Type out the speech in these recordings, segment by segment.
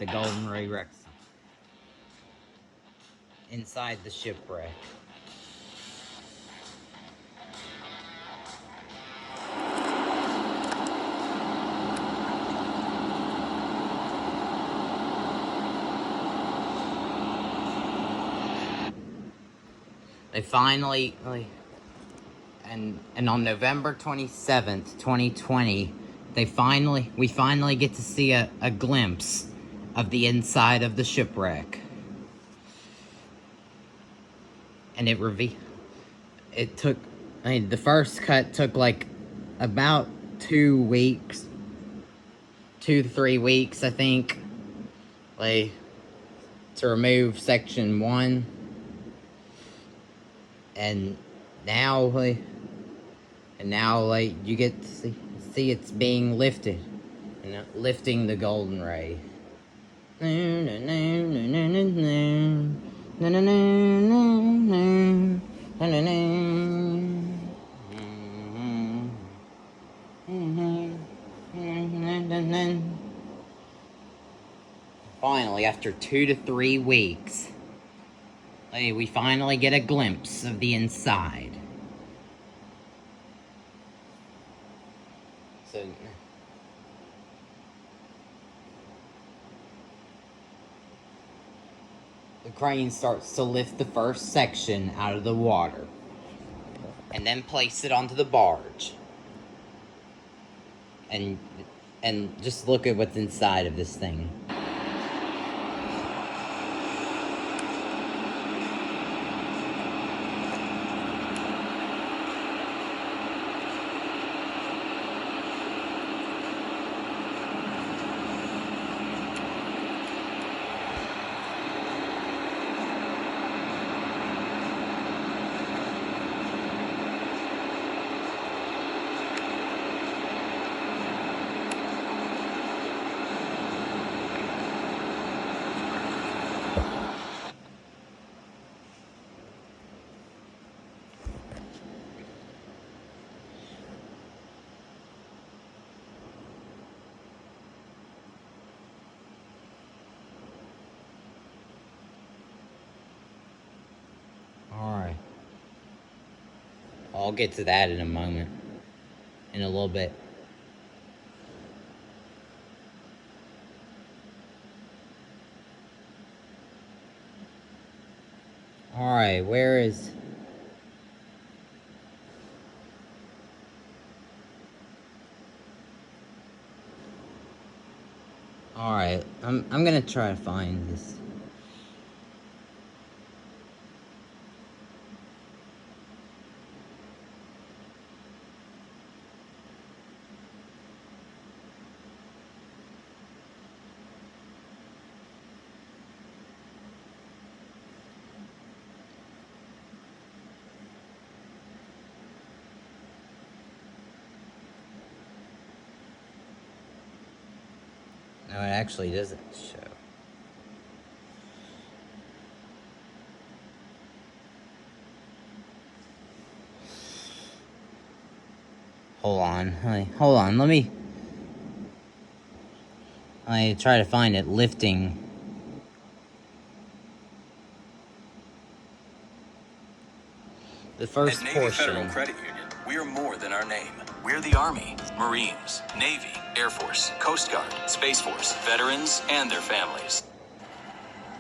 the Golden Ray Rex inside the shipwreck. They finally, and on November 27th, 2020, we finally get to see a glimpse of the inside of the shipwreck. And it took, the first cut took like about 2 weeks, 2 to 3 weeks, I think, to remove section 1. And now, you get to see it's being lifted, and lifting the Golden Ray. Finally, after 2 to 3 weeks, we finally get a glimpse of the inside. So, the crane starts to lift the first section out of the water, and then place it onto the barge. And just look at what's inside of this thing. Alright. I'll get to that in a moment. In a little bit. Alright, where is... Alright, I'm gonna try to find this. No, it actually doesn't show. Hold on, let me try to find it lifting. The first At Navy portion. Federal Credit Union, we are more than our name. We're the Army, Marines, Navy, Air Force, Coast Guard, Space Force, veterans, and their families.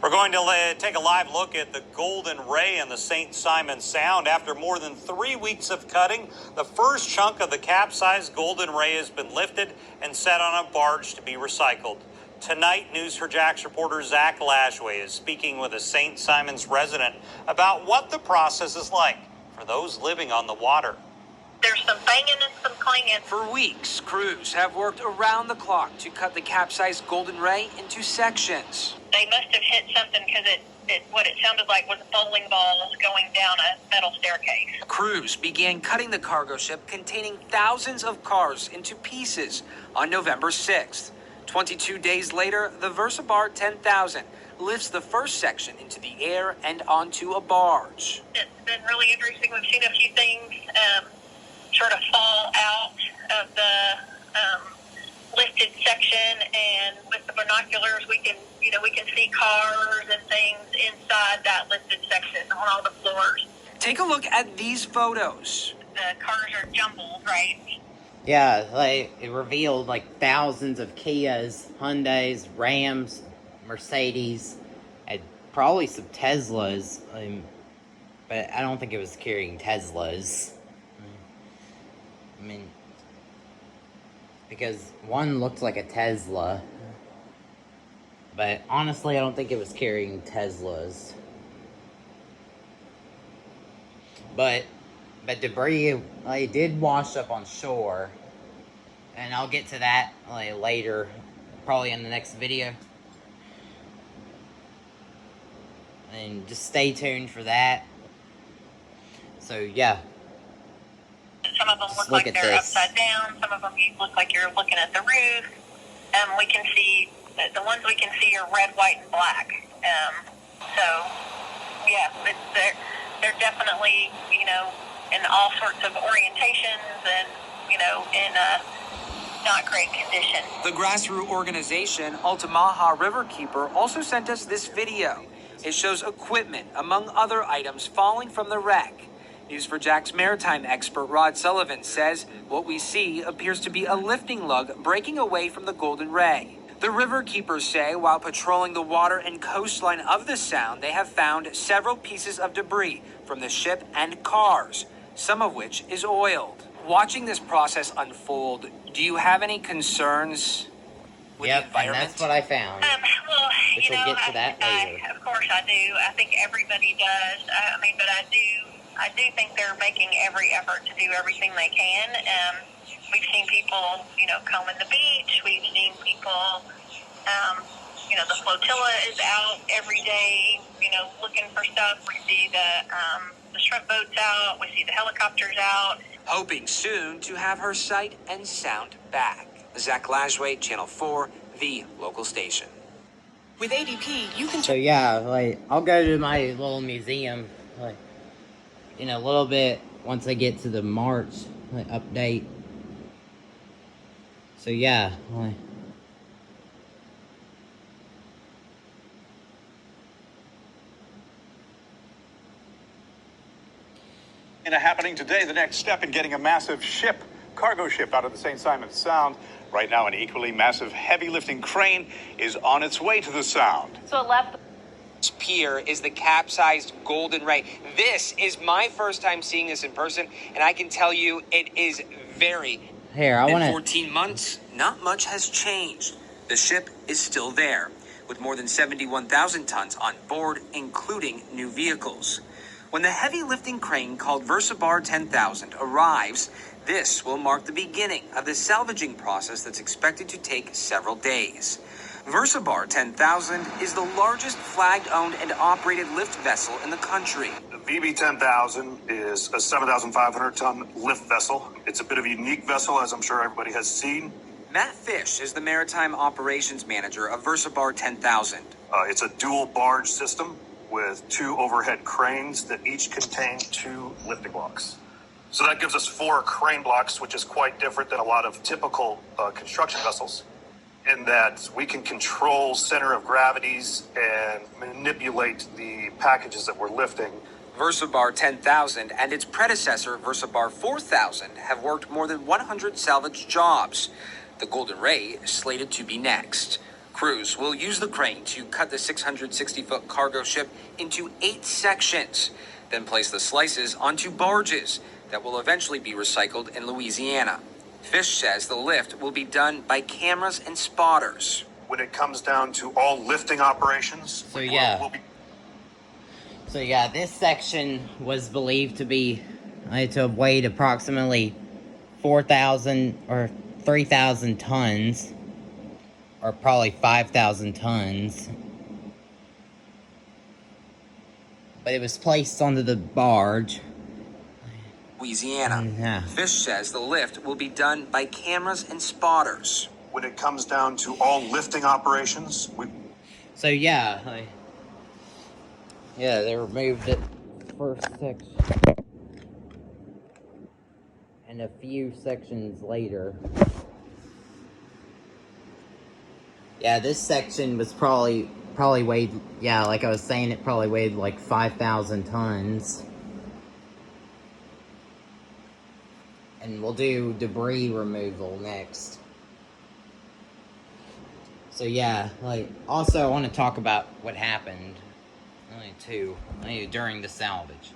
We're going to take a live look at the Golden Ray in the St. Simons Sound. After more than 3 weeks of cutting, the first chunk of the capsized Golden Ray has been lifted and set on a barge to be recycled. Tonight, News4JAX reporter Zach Lashway is speaking with a St. Simons resident about what the process is like for those living on the water. There's some banging and some clanging. For weeks, crews have worked around the clock to cut the capsized Golden Ray into sections. They must have hit something because what it sounded like was bowling balls going down a metal staircase. Crews began cutting the cargo ship containing thousands of cars into pieces on November 6th. 22 days later, the VersaBar 10,000 lifts the first section into the air and onto a barge. It's been really interesting. We've seen a few things sort of fall out of the lifted section, and with the binoculars binoculars, we can see cars and things inside that lifted section on all the floors. Take a look at these photos. The cars are jumbled, right? Yeah, like, it revealed, like, thousands of Kias, Hyundais, Rams, Mercedes, and probably some Teslas, but I don't think it was carrying Teslas. I mean, because one looked like a Tesla, but honestly, I don't think it was carrying Teslas. But debris, like, did wash up on shore, and I'll get to that, like, later, probably in the next video. And just stay tuned for that. So yeah. Some of them Just look look like at they're this. upside down. Some of them look like you're looking at the roof. We can see, the ones we can see are red, white, and black. So, yeah, they're definitely, in all sorts of orientations and, in not great condition. The grassroots organization Altamaha Riverkeeper also sent us this video. It shows equipment, among other items, falling from the wreck. News4Jack's maritime expert Rod Sullivan says what we see appears to be a lifting lug breaking away from the Golden Ray. The riverkeepers say while patrolling the water and coastline of the Sound, they have found several pieces of debris from the ship and cars, some of which is oiled. Watching this process unfold, do you have any concerns with the Yep, and environment? that's what I found. Well, Which we'll get to that later. Of course I do. I think everybody does. But I do think they're making every effort to do everything they can. We've seen people, combing the beach. We've seen people, the flotilla is out every day, looking for stuff. We see the shrimp boats out. We see the helicopters out. Hoping soon to have her sight and sound back. Zach Lashway, Channel 4, the local station. With ADP, you can So yeah, like, I'll go to my little museum, like, in a little bit once I get to the March, like, update. So yeah, like, happening today, the next step in getting a massive cargo ship out of the St. Simons Sound. Right now, an equally massive heavy lifting crane is on its way to the Sound. So it left. Pier is the capsized Golden Ray. This is my first time seeing this in person, and I can tell you it is very. here, I In want to, 14 months, not much has changed. The ship is still there, with more than 71,000 tons on board, including new vehicles. When the heavy lifting crane called VersaBar 10,000 arrives, this will mark the beginning of the salvaging process that's expected to take several days. VersaBar 10,000 is the largest flag-owned and operated lift vessel in the country. The VB-10,000 is a 7,500-ton lift vessel. It's a bit of a unique vessel, as I'm sure everybody has seen. Matt Fish is the maritime operations manager of VersaBar 10,000. It's a dual barge system with 2 overhead cranes that each contain 2 lifting blocks. So that gives us 4 crane blocks, which is quite different than a lot of typical construction vessels, in that we can control center of gravities and manipulate the packages that we're lifting. VersaBar 10,000 and its predecessor, VersaBar 4,000, have worked more than 100 salvage jobs. The Golden Ray is slated to be next. Crews will use the crane to cut the 660-foot cargo ship into 8 sections, then place the slices onto barges that will eventually be recycled in Louisiana. Fish says the lift will be done by cameras and spotters. When it comes down to all lifting operations, So, yeah. we'll be so yeah, this section was believed to be, to have weighed approximately 4,000 or 3,000 tons, or probably 5,000 tons. But it was placed onto the barge. Louisiana. Yeah. Fish says the lift will be done by cameras and spotters. when it comes down to all lifting operations, So yeah, they removed it first section, and a few sections later. Yeah, this section was probably weighed, yeah, like I was saying, it probably weighed like 5,000 tons. And we'll do debris removal next. So yeah, like, also I want to talk about what happened, during the salvage.